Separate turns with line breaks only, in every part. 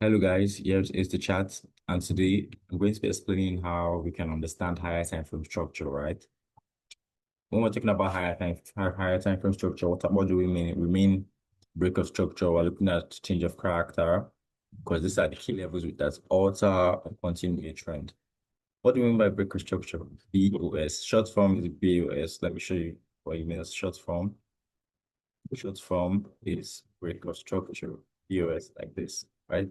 Hello guys, here is the chat, and today I'm going to be explaining how we can understand higher time frame structure, right? When we're talking about higher time frame structure, what do we mean? We mean break of structure. We're looking at change of character because these are the key levels that alter or continue a trend. What do we mean by break of structure? BOS. Short form is BOS. Let me show you what you mean as short form. Short form is break of structure, BOS, like this, right?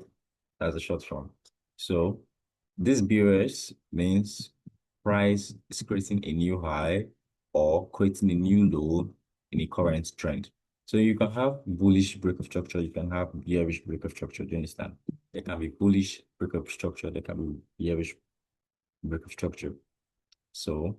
That's a short form. So this BOS means price is creating a new high or creating a new low in a current trend. So you can have bullish break of structure, you can have bearish break of structure. Do you understand? There can be bullish break of structure, there can be bearish break of structure. So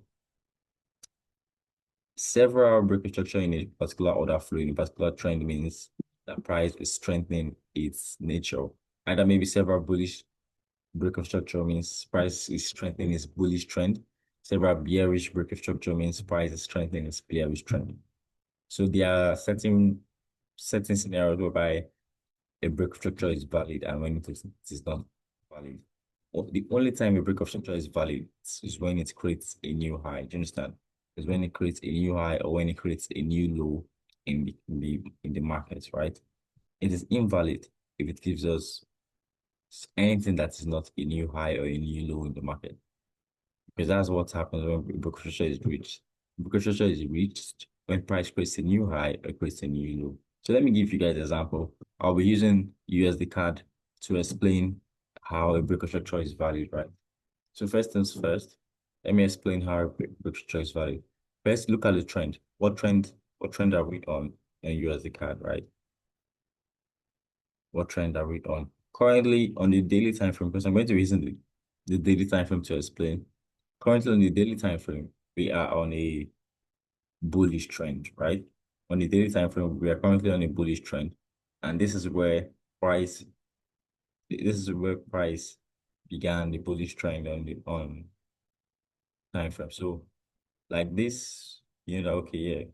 several break of structure in a particular order flow in a particular trend means the price is strengthening its nature. Either maybe several bullish break of structure means price is strengthening its bullish trend. Several bearish break of structure means price is strengthening its bearish trend. So there are certain scenarios whereby a break of structure is valid and when it is not valid. The only time a break of structure is valid is when it creates a new high. Do you understand? Is when it creates a new high or when it creates a new low in the market, right? It is invalid if it gives us anything that is not a new high or a new low in the market. Because that's what happens when broker structure is reached. Broker structure is reached when price creates a new high or creates a new low. So let me give you guys an example. I'll be using USD card to explain how a broker structure is valued, right? So first things first, let me explain how a broker structure is valued. First, look at the trend. What trend are we on in USD card, right? What trend are we on? Currently on the daily time frame, because I'm going to be using the daily time frame to explain. Currently on the daily time frame, we are on a bullish trend, right? On the daily time frame, we are currently on a bullish trend. And price this is where price began the bullish trend on time frame. So like this, okay,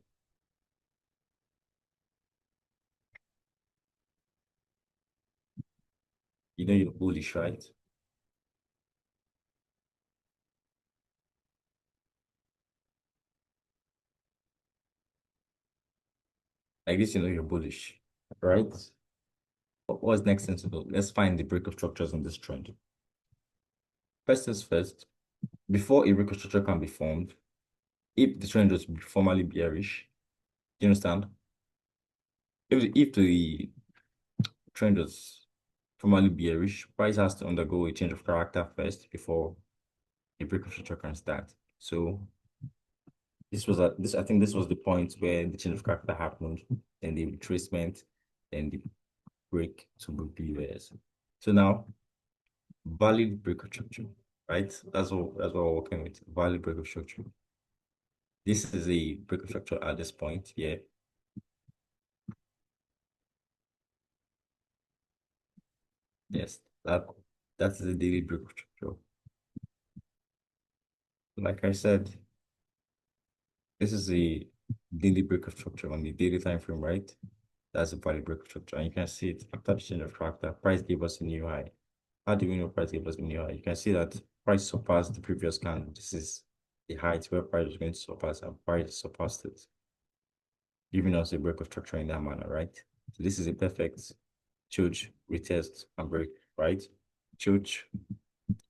yeah, you're bullish, right? Like this, you're bullish, right? What's next thing to do? Let's find the break of structures on this trend. First is first, before a break of structure can be formed, if the trend was formally bearish, do you understand? If the trend was formally bearish, price has to undergo a change of character first before a break of structure can start. So I think this was the point where the change of character happened, then the retracement, then the break to BUS. So now valid break of structure, right? That's what we're working with. Valid break of structure. This is a break of structure at this point, yeah. Yes, that's the daily break of structure. Like I said, this is a daily break of structure on the daily time frame, right? That's a valid break of structure. And you can see it after the change of character, price gave us a new high. How do we know price gave us a new high? You can see that price surpassed the previous candle. This is the height where price was going to surpass, and price surpassed it, giving us a break of structure in that manner, right? So this is a perfect choose, retest, and break, right? Choose,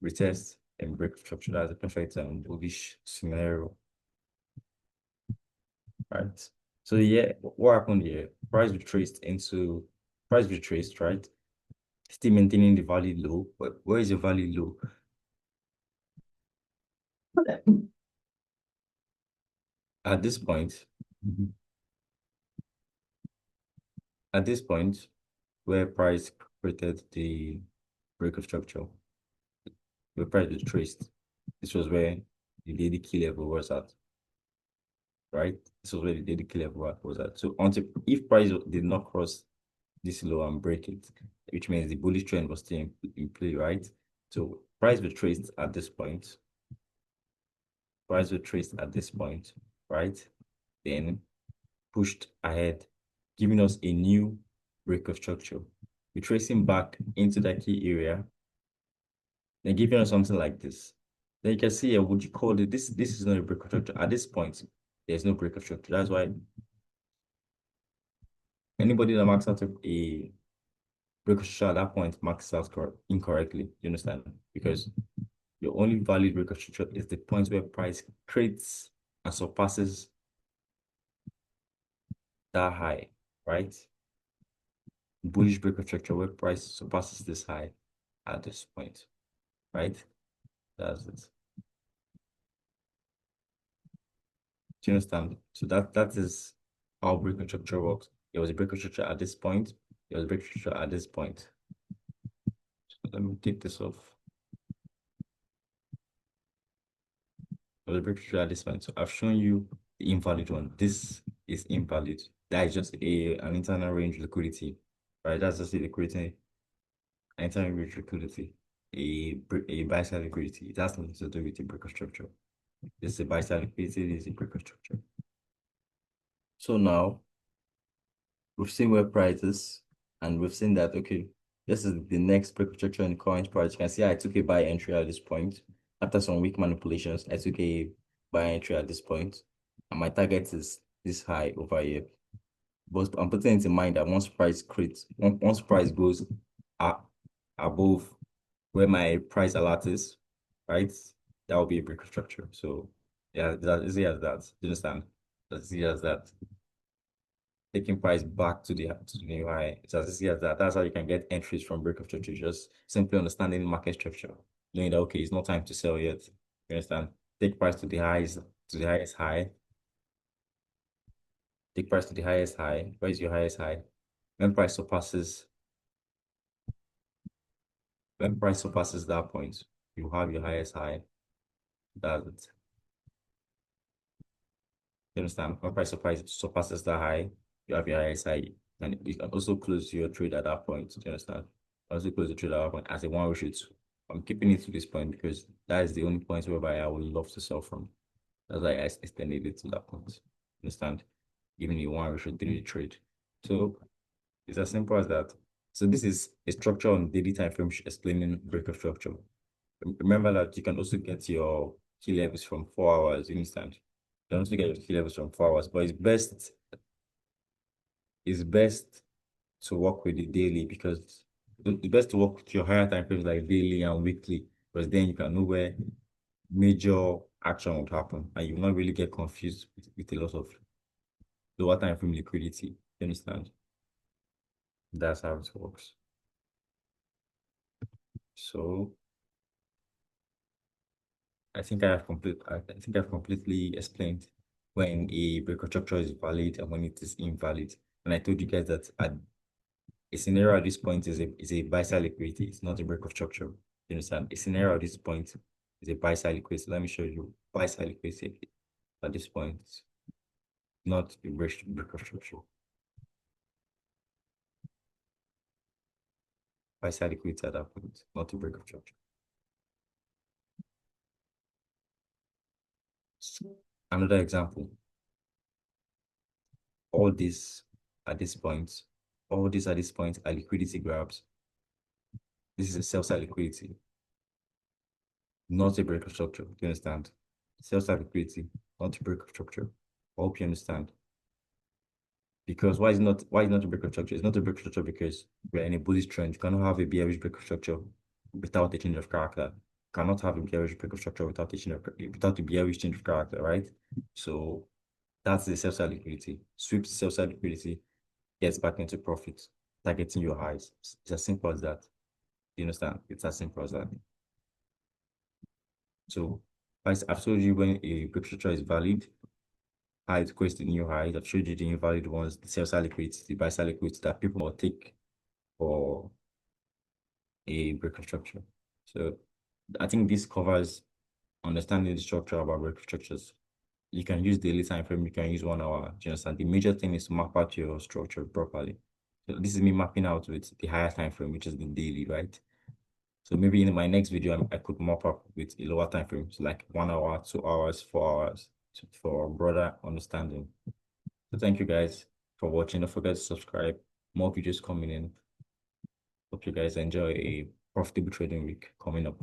retest, and break of structure. That's a perfect bullish scenario, right? So yeah, what happened here? Price retraced, right? Still maintaining the value low. But where is the value low? At this point, Mhm. at this point, where price created the break of structure, where price retraced, this was where the daily key level was at, right? This was where the daily key level was at. So until if price did not cross this low and break it, which means the bullish trend was still in play, right? So price retraced at this point, right? Then pushed ahead, giving us a new break of structure. retracing back into that key area, then giving us something like this. Then you can see here, would you call it this is not a break of structure. At this point, there's no break of structure. That's why anybody that marks out a break of structure at that point marks out incorrectly. You understand? Because your only valid break of structure is the point where price creates and surpasses that high, right? Bullish break of structure where price surpasses this high at this point, right? That's it. Do you understand? So that is how break of structure works. There was a break of structure at this point. There was a break of structure at this point. So let me take this off. There was a break of structure at this point. So I've shown you the invalid one. This is invalid. That is just an internal range liquidity, right? That's just the liquidity, internal range liquidity. A buy side liquidity. It has nothing to do with the break of structure. This is a buy side liquidity. This is a break of structure. So now we've seen where prices, and we've seen that, okay, this is the next break of structure in the current price. You can see I took a buy entry at this point. After some weak manipulations, I took a buy entry at this point, and my target is this high over here. But I'm putting it in mind that once price goes up above where my price alert is, right, that will be a break of structure. So yeah, that is easy as that. Do you understand? That's easy as that. Taking price back to the new high. It's as easy as that. That's how you can get entries from break of structure. Just simply understanding market structure, knowing that okay, it's not time to sell yet. You understand? Take price to the highest, to the highest high. Take price to the highest high. Where is your highest high? When price surpasses, when price surpasses that point, you have your highest high. That's it. You understand? When surpasses that high, you have your highest high. And you can also close your trade at that point. Do you understand? Also close the trade at that point as a one ratio two. I'm keeping it to this point because that is the only point whereby I would love to sell from. That's why I extended it to that point. Understand? Giving you one ratio three trade. So it's as simple as that. So this is a structure on daily time frame explaining break of structure. Remember that you can also get your key levels from 4 hours instant. You can also get your key levels from 4 hours, but it's best to work with the daily because the best to work with your higher time frames like daily and weekly, because then you can know where major action would happen and you will not really get confused with a lot of lower time frame liquidity. You understand? That's how it works. So I think I've completely explained when a break of structure is valid and when it is invalid. And I told you guys that a scenario at this point is a buy side liquidity. It's not a break of structure. You understand? A scenario at this point is a buy side liquidity. Let me show you buy side liquidity at this point, not a break of structure. Buy side liquidity at that point, not a break of structure. Another example, all this at this point, all this at this point are liquidity grabs. This is a sell side liquidity, not a break of structure. Do you understand? Sell side liquidity, not a break of structure. I hope you understand. Because why is not a break of structure? It's not a break of structure because we're in a bullish trend. You cannot have a bearish break of structure without a change of character. You cannot have a bearish break of structure without a bearish change of character, right? So that's the sell side liquidity. Sweep sell side liquidity, gets back into profit, targeting your highs. It's as simple as that. You understand? It's as simple as that. So I've told you when a break structure is valid, high equates to new highs. I've showed you the invalid ones, the sell side liquidity, the buy side liquidity that people will take for a break of structure. So I think this covers understanding the structure about break of structures. You can use daily time frame, you can use 1 hour. Do you understand? The major thing is to map out your structure properly. So this is me mapping out with the higher time frame, which is the daily, right? So maybe in my next video, I could map up with a lower time frame, so like 1 hour, 2 hours, 4 hours, for broader understanding. So thank you guys for watching. Don't forget to subscribe. More videos coming in. Hope you guys enjoy a profitable trading week coming up.